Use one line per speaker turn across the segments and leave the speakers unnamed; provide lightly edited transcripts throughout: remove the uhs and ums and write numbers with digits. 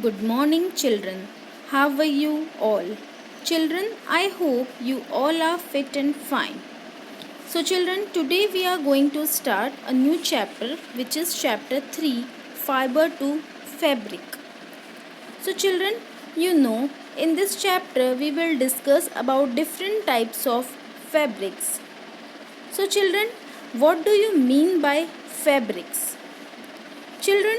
Good morning, children. How are you all? Children, I hope you all are fit and fine. So, children, today we are going to start a new chapter, which is chapter 3, Fiber to Fabric. So, children, in this chapter we will discuss about different types of fabrics. So, children, what do you mean by fabrics? Children,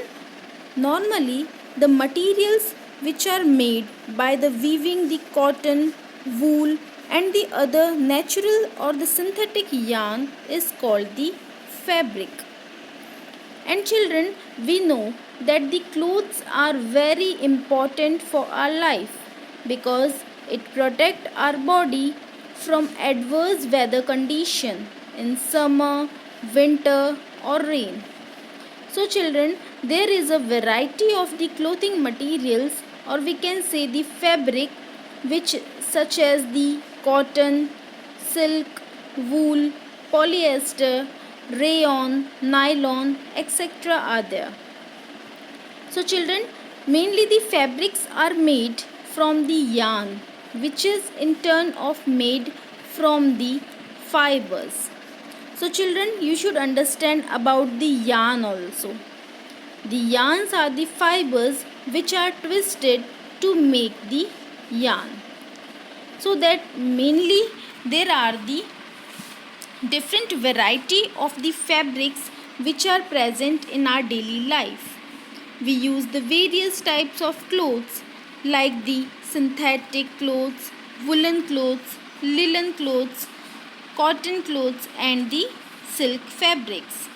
normally, the materials which are made by the weaving the cotton, wool and the other natural or the synthetic yarn is called the fabric. And children, we know that the clothes are very important for our life because it protect our body from adverse weather condition in summer, winter or rain. So, children, there is a variety of the clothing materials, or we can say the fabric, which such as the cotton, silk, wool, polyester, rayon, nylon, etc. are there. So, children, mainly the fabrics are made from the yarn, which is in turn of made from the fibers. So, children, you should understand about the yarn also. The yarns are the fibers which are twisted to make the yarn. So that mainly there are the different variety of the fabrics which are present in our daily life. We use the various types of clothes like the synthetic clothes, woolen clothes, linen clothes, cotton clothes and the silk fabrics.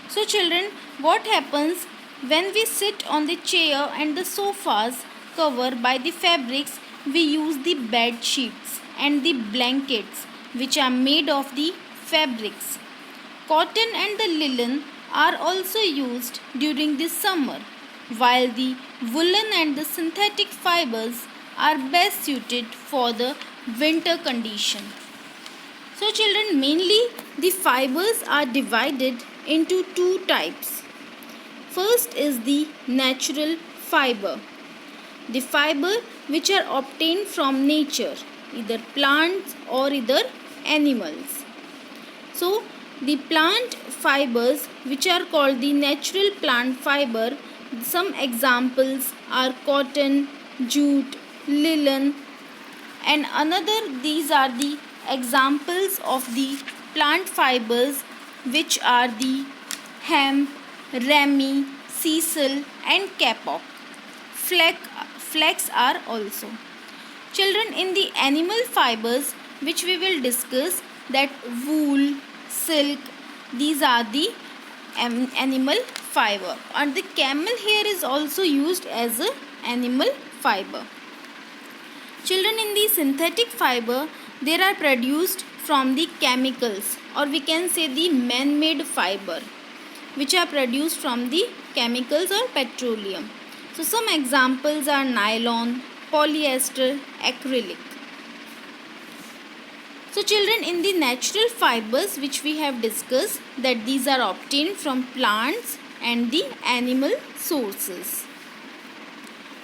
So, children, what happens when we sit on the chair and the sofas covered by the fabrics? We use the bed sheets and the blankets which are made of the fabrics. Cotton and the linen are also used during the summer, while the woolen and the synthetic fibers are best suited for the winter condition. So, children, mainly the fibers are divided into two types. First is the natural fiber. The fiber which are obtained from nature, either plants or either animals. So, the plant fibers which are called the natural plant fiber, some examples are cotton, jute, linen, and another these are the examples of the plant fibers which are the hemp, rami, sisal and kapok. Flax are also. Children, in the animal fibers which we will discuss, that wool, silk, these are the animal fiber, and the camel hair is also used as a animal fiber. Children, in the synthetic fiber, they are produced from the chemicals, or we can say the man-made fiber, which are produced from the chemicals or petroleum. So, some examples are nylon, polyester, acrylic. So, children, in the natural fibers which we have discussed, that these are obtained from plants and the animal sources.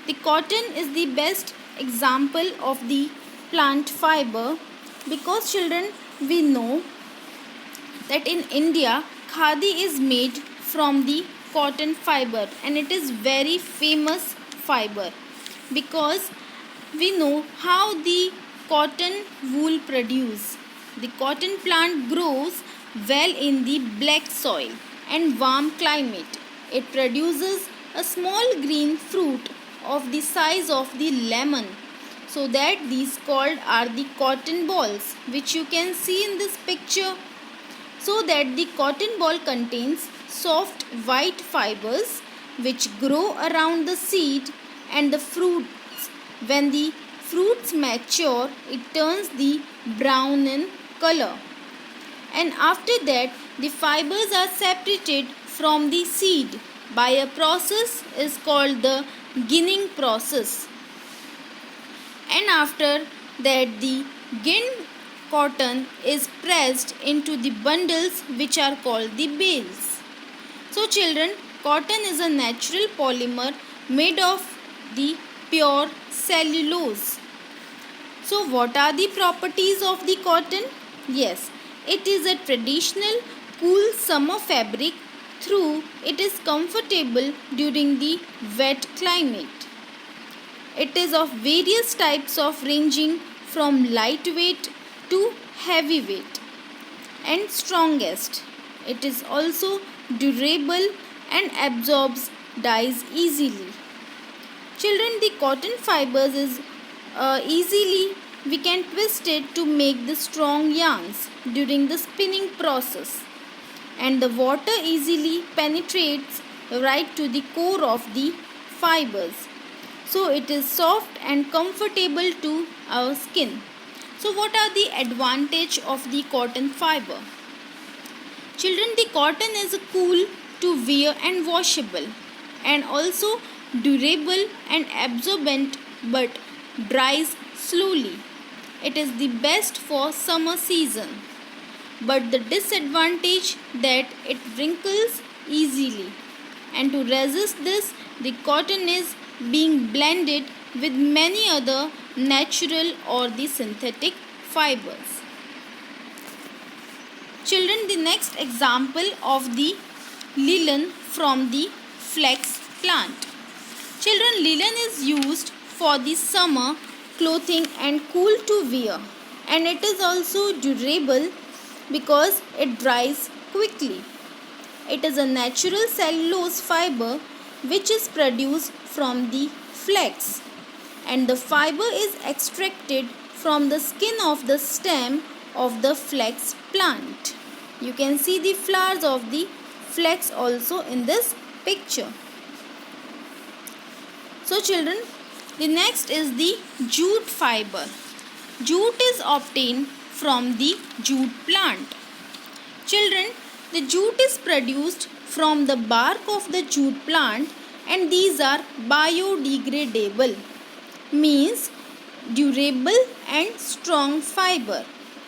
The cotton is the best example of the plant fiber because, children, we know that in India khadi is made from the cotton fiber and it is very famous fiber because we know how the cotton wool produce. The cotton plant grows well in the black soil and warm climate. It produces a small green fruit of the size of the lemon, so that these called are the cotton balls, which you can see in this picture. So that the cotton ball contains soft white fibers which grow around the seed and the fruits. When the fruits mature, it turns the brown in color, and after that the fibers are separated from the seed by a process is called the ginning process, and after that the ginned cotton is pressed into the bundles which are called the bales. So, children, cotton is a natural polymer made of the pure cellulose. So what are the properties of the cotton? Yes, it is a traditional cool summer fabric through it is comfortable during the wet climate. It is of various types of ranging from lightweight to heavyweight and strongest. It is also durable and absorbs dyes easily. Children, the cotton fibers is easily we can twist it to make the strong yarns during the spinning process, and the water easily penetrates right to the core of the fibers, so it is soft and comfortable to our skin. So what are the advantage of the cotton fiber? Children, the cotton is cool to wear and washable, and also durable and absorbent, but dries slowly. It is the best for summer season, but the disadvantage that it wrinkles easily, and to resist this the cotton is being blended with many other natural or the synthetic fibers. Children, the next example of the linen from the flax plant. Children, linen is used for the summer clothing and cool to wear, and it is also durable because it dries quickly. It is a natural cellulose fiber which is produced from the flax, and the fiber is extracted from the skin of the stem of the flax plant. You can see the flowers of the flax also in this picture. So children, the next is the jute fiber. Jute is obtained from the jute plant. Children, the jute is produced from the bark of the jute plant, and these are biodegradable, means durable and strong fiber,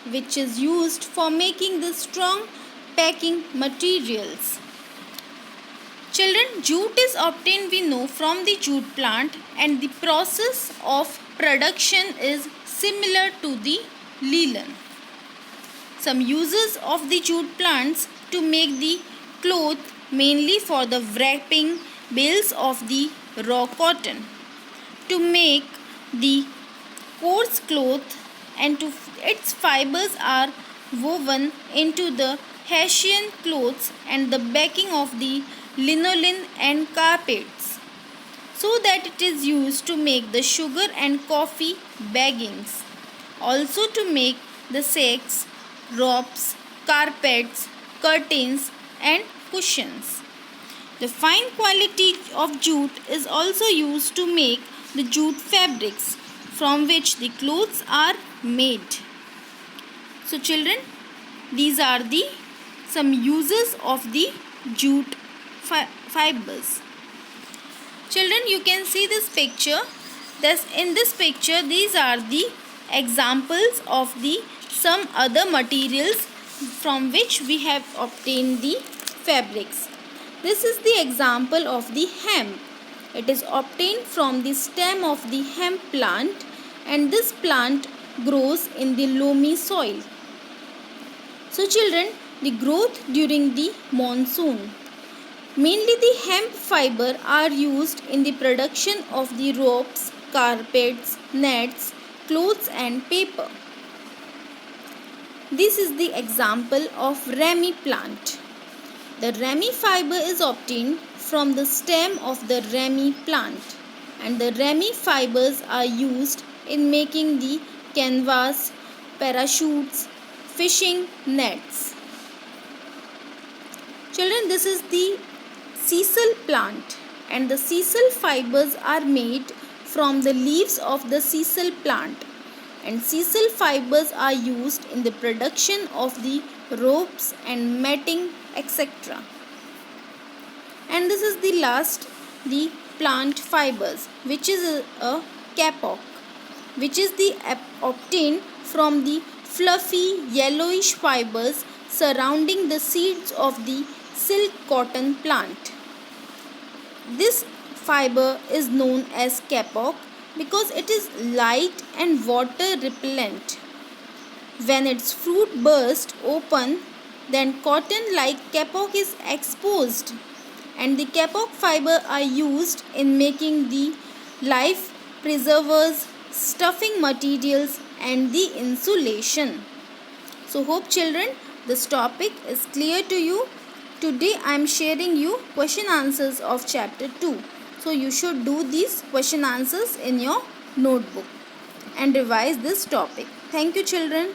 which is used for making the strong packing materials. Children, jute is obtained we know from the jute plant, and the process of production is similar to the linen. Some uses of the jute plants to make the cloth mainly for the wrapping bales of the raw cotton, to make the coarse cloth, and to its fibers are woven into the Hessian clothes and the backing of the linoleum and carpets, so that it is used to make the sugar and coffee baggings, also to make the sacks, ropes, carpets, curtains and cushions. The fine quality of jute is also used to make the jute fabrics from which the clothes are made. So children, these are the some uses of the jute fibers. Children, you can see this picture. In this picture, these are the examples of the some other materials from which we have obtained the fabrics. This is the example of the hemp. It is obtained from the stem of the hemp plant, and this plant grows in the loamy soil. So children, the growth during the monsoon. Mainly the hemp fiber are used in the production of the ropes, carpets, nets, clothes and paper. This is the example of rami plant. The rami fiber is obtained from the stem of the rami plant, and the rami fibers are used in making the canvas, parachutes, fishing nets. Children, this is the sisal plant, and the sisal fibers are made from the leaves of the sisal plant, and sisal fibers are used in the production of the ropes and matting, etc. And this is the last, the plant fibers, which is a kapok, which is the obtained from the fluffy yellowish fibers surrounding the seeds of the silk cotton plant. This fiber is known as kapok because it is light and water repellent. When its fruit bursts open, then cotton-like kapok is exposed, and the kapok fiber are used in making the life preservers, stuffing materials, and the insulation. So hope children this topic is clear to you. Today I am sharing you question answers of chapter 2. So you should do these question answers in your notebook and revise this topic. Thank you children.